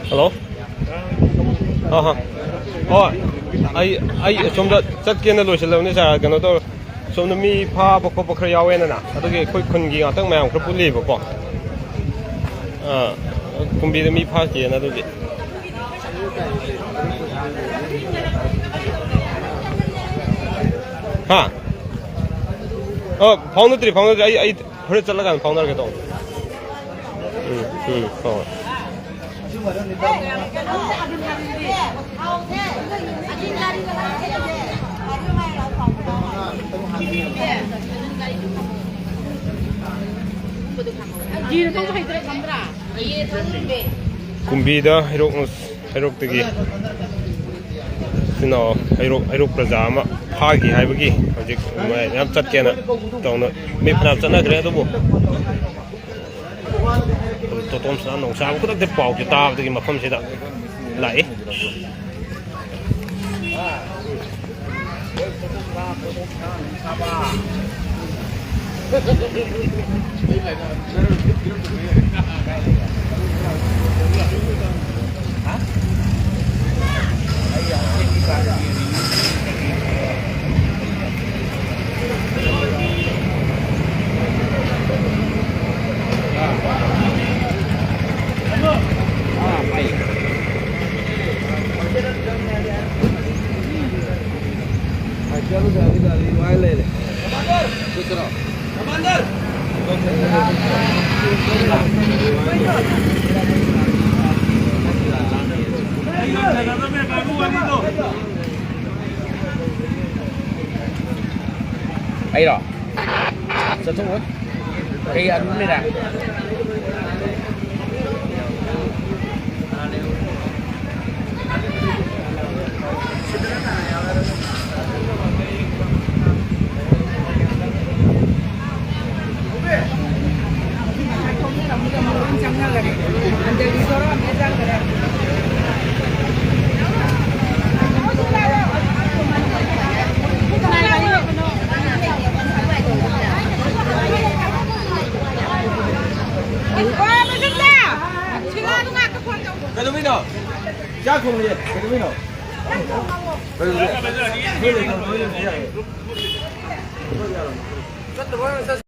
Hello? Oh, I some that can lotion on this are going to some of me pa Pocrea and I couldn't get out of my uncle leave upon. Can be the me party another day. Huh? Oh, pound 3 pound. I put it like a pounder get on. Oh. Kumbida Hirok Tigi Hirok Prazama Hagi Hibagi I'm Satkana don't Mipna Grado Totom San no Sam could have the pop to tap the game of Pomsida Lai Đây rồi. Sao thôi? Cái anh này nè. Ya con le, que vino. Pero